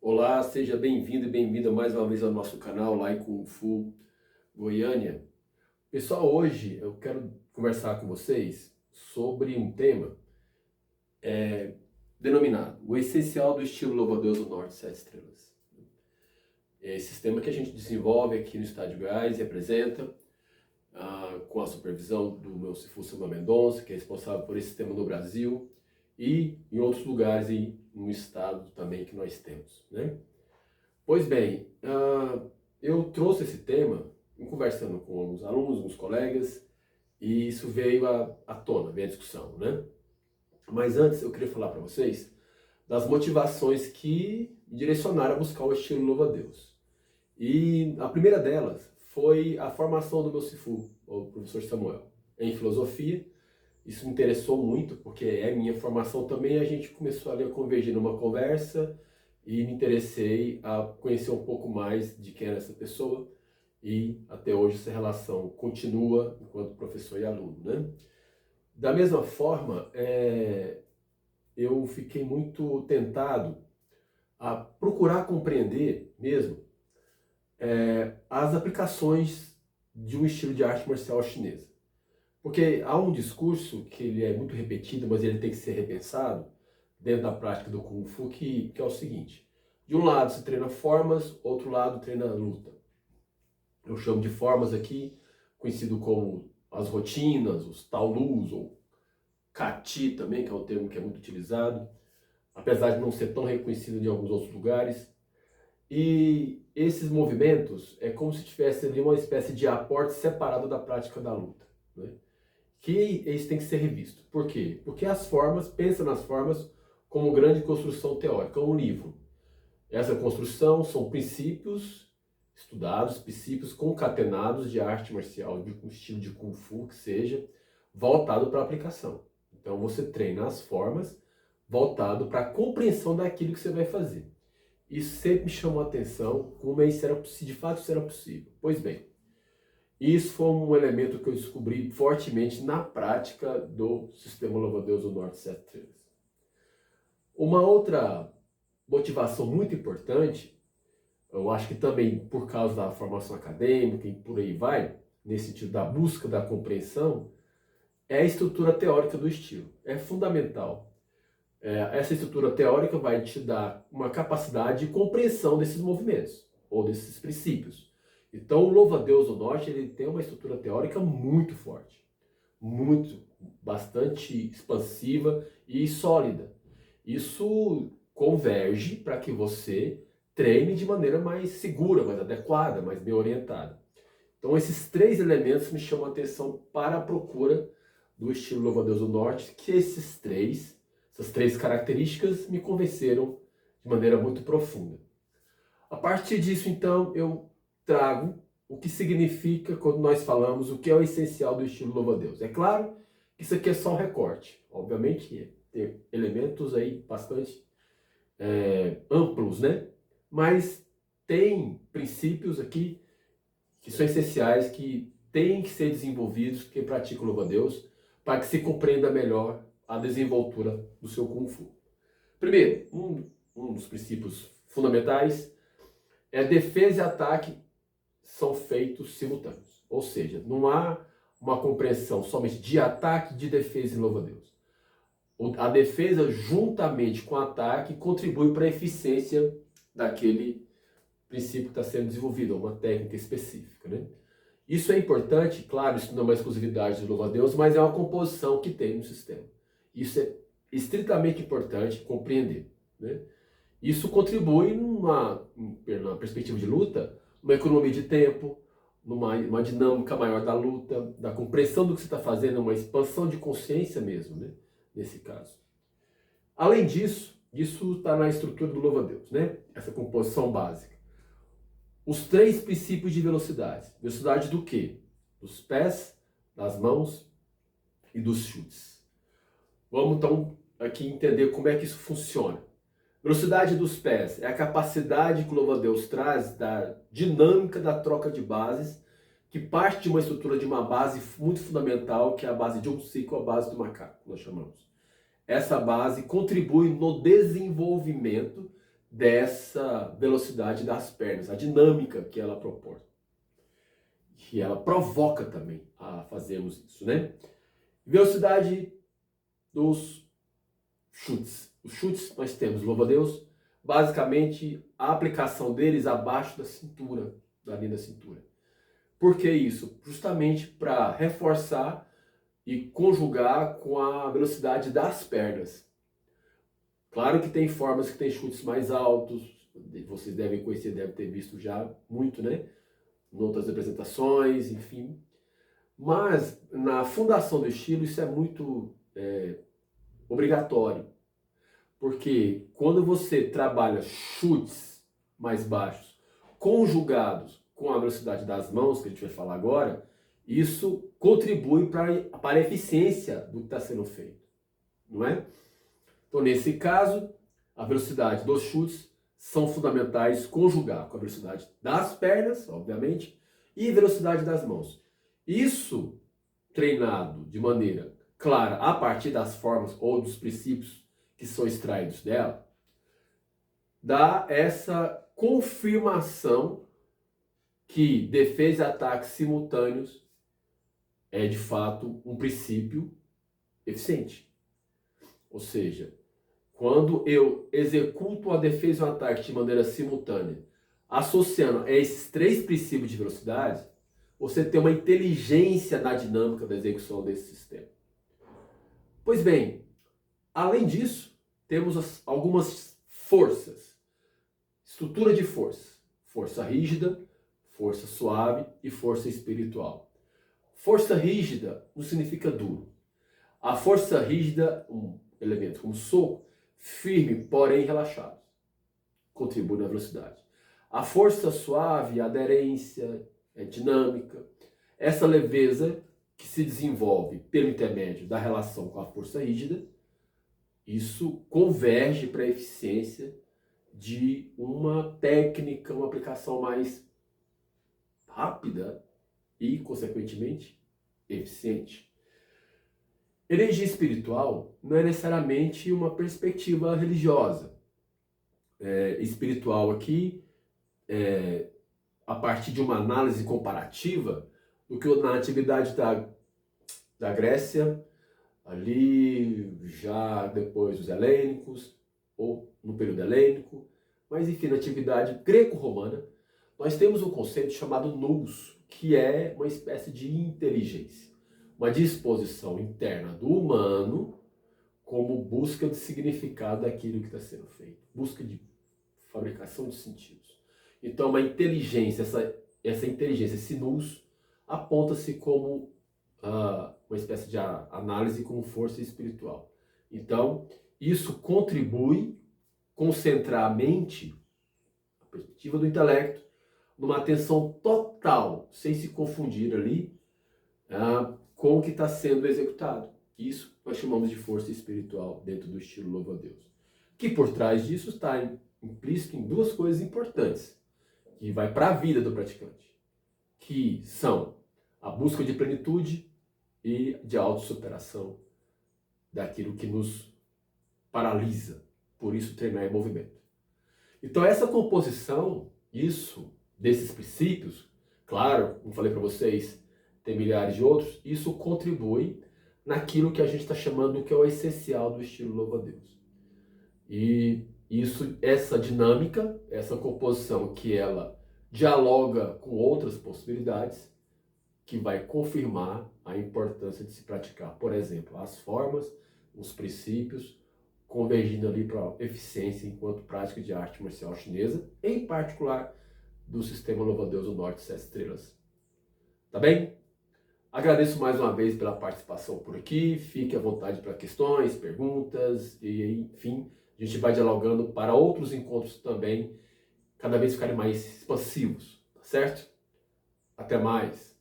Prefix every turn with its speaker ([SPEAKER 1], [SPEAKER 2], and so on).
[SPEAKER 1] Olá, seja bem-vindo e bem-vinda mais uma vez ao nosso canal lá em Kung Fu Goiânia. Pessoal, hoje eu quero conversar com vocês sobre um tema denominado o essencial do estilo Louva-a-Deus do Norte 7 Estrelas. É esse sistema que a gente desenvolve aqui no Estado de Goiás e apresenta com a supervisão do meu Sifu Samba Mendonça, que é responsável por esse sistema no Brasil e em outros lugares e no estado também que nós temos, né? Pois bem, eu trouxe esse tema conversando com alguns alunos, alguns colegas, e isso veio à tona, veio à discussão, né? Mas antes eu queria falar para vocês das motivações que me direcionaram a buscar o estilo Louva-a-Deus. E a primeira delas foi a formação do meu Sifu, o professor Samuel, em filosofia. Isso me interessou muito, porque é minha formação também, a gente começou ali a convergir numa conversa e me interessei a conhecer um pouco mais de quem era essa pessoa e até hoje essa relação continua enquanto professor e aluno, né? Da mesma forma, eu fiquei muito tentado a procurar compreender mesmo as aplicações de um estilo de arte marcial chinesa. Porque há um discurso que ele é muito repetido, mas ele tem que ser repensado dentro da prática do Kung Fu, que é o seguinte: de um lado se treina formas, outro lado treina luta. Eu chamo de formas aqui, conhecido como as rotinas, os taolus, ou kati também, que é um termo que é muito utilizado, apesar de não ser tão reconhecido em alguns outros lugares. E esses movimentos é como se tivesse ali uma espécie de aporte separado da prática da luta, né? Que isso tem que ser revisto. Por quê? Porque as formas, pensa nas formas como grande construção teórica, um livro. Essa construção são princípios estudados, princípios concatenados de arte marcial, de um estilo de Kung Fu que seja, voltado para a aplicação. Então você treina as formas voltado para a compreensão daquilo que você vai fazer. Isso sempre me chamou a atenção, como isso era possível, de fato isso era possível. Pois bem, isso foi um elemento que eu descobri fortemente na prática do sistema Louva-a-Deus do Norte 7 Estrelas. Uma outra motivação muito importante, eu acho que também por causa da formação acadêmica e por aí vai, nesse sentido da busca da compreensão, é a estrutura teórica do estilo. É fundamental. Essa estrutura teórica vai te dar uma capacidade de compreensão desses movimentos ou desses princípios. Então, o Louva-a-Deus do Norte ele tem uma estrutura teórica muito forte, bastante expansiva e sólida. Isso converge para que você treine de maneira mais segura, mais adequada, mais bem orientada. Então, esses três elementos me chamam a atenção para a procura do estilo Louva-a-Deus do Norte, que essas três características me convenceram de maneira muito profunda. A partir disso, então, eu trago o que significa quando nós falamos o que é o essencial do estilo Louva-a-Deus. É claro que isso aqui é só um recorte. Obviamente, tem elementos aí bastante amplos, né? Mas tem princípios aqui que são essenciais, que têm que ser desenvolvidos por quem pratica o Louva-a-Deus, para que se compreenda melhor a desenvoltura do seu Kung Fu. Primeiro, um dos princípios fundamentais é defesa e ataque são feitos simultâneos. Ou seja, não há uma compreensão somente de ataque e de defesa em Louva-a-Deus. A defesa, juntamente com o ataque, contribui para a eficiência daquele princípio que está sendo desenvolvido, uma técnica específica, né? Isso é importante, claro, isso não é uma exclusividade do Louva-a-Deus, mas é uma composição que tem no sistema. Isso é estritamente importante compreender, né? Isso contribui numa perspectiva de luta, uma economia de tempo, numa dinâmica maior da luta, da compreensão do que você está fazendo, uma expansão de consciência mesmo, né? Nesse caso. Além disso, isso está na estrutura do Louva-a-Deus, né? Essa composição básica. Os três princípios de velocidade. Velocidade do quê? Dos pés, das mãos e dos chutes. Vamos então aqui entender como é que isso funciona. Velocidade dos pés é a capacidade que o Louva-a-Deus traz da dinâmica da troca de bases, que parte de uma estrutura de uma base muito fundamental, que é a base de um ciclo, a base do macaco, nós chamamos. Essa base contribui no desenvolvimento dessa velocidade das pernas, a dinâmica que ela propõe, que ela provoca também a fazermos isso, né? Velocidade dos chutes. Os chutes nós temos, louva a Deus, basicamente a aplicação deles abaixo da cintura, da linha da cintura. Por que isso? Justamente para reforçar e conjugar com a velocidade das pernas. Claro que tem formas que tem chutes mais altos, vocês devem conhecer, devem ter visto já muito, né? Em outras apresentações, enfim. Mas na fundação do estilo isso é muito obrigatório. Porque quando você trabalha chutes mais baixos, conjugados com a velocidade das mãos, que a gente vai falar agora, isso contribui para a eficiência do que está sendo feito, não é? Então, nesse caso, a velocidade dos chutes são fundamentais conjugar com a velocidade das pernas, obviamente, e velocidade das mãos. Isso treinado de maneira clara a partir das formas ou dos princípios que são extraídos dela, dá essa confirmação que defesa e ataques simultâneos é de fato um princípio eficiente. Ou seja, quando eu executo a defesa e o ataque de maneira simultânea, associando a esses três princípios de velocidade, você tem uma inteligência na dinâmica da execução desse sistema. Pois bem, além disso, temos algumas forças. Estrutura de força. Força rígida, força suave e força espiritual. Força rígida não significa duro. A força rígida, um elemento como soco, firme, porém relaxado. Contribui na velocidade. A força suave, aderência, dinâmica. Essa leveza que se desenvolve pelo intermédio da relação com a força rígida, isso converge para a eficiência de uma técnica, uma aplicação mais rápida e, consequentemente, eficiente. Energia espiritual não é necessariamente uma perspectiva religiosa. Espiritual aqui, a partir de uma análise comparativa do que na atividade da Grécia, ali já depois dos helênicos, ou no período helênico, mas enfim, na atividade greco-romana, nós temos um conceito chamado nous, que é uma espécie de inteligência, uma disposição interna do humano como busca de significado daquilo que está sendo feito, busca de fabricação de sentidos. Então, uma inteligência, essa inteligência, esse nous, aponta-se como uma espécie de análise como força espiritual. Então, isso contribui concentrar a mente, a perspectiva do intelecto, numa atenção total, sem se confundir ali com o que está sendo executado. Isso nós chamamos de força espiritual dentro do estilo louva a Deus. Que por trás disso está implícito em duas coisas importantes, que vai para a vida do praticante, que são a busca de plenitude e de autossuperação daquilo que nos paralisa. Por isso, treinar é movimento. Então, essa composição, desses princípios, claro, como falei para vocês, tem milhares de outros, isso contribui naquilo que a gente está chamando que é o essencial do estilo louva a Deus. E essa dinâmica, essa composição que ela dialoga com outras possibilidades, que vai confirmar a importância de se praticar, por exemplo, as formas, os princípios, convergindo ali para a eficiência enquanto prática de arte marcial chinesa, em particular do sistema louva a Deus do Norte 7 Estrelas. Tá bem? Agradeço mais uma vez pela participação por aqui, fique à vontade para questões, perguntas e, enfim, a gente vai dialogando para outros encontros também, cada vez ficarem mais expansivos, tá certo? Até mais!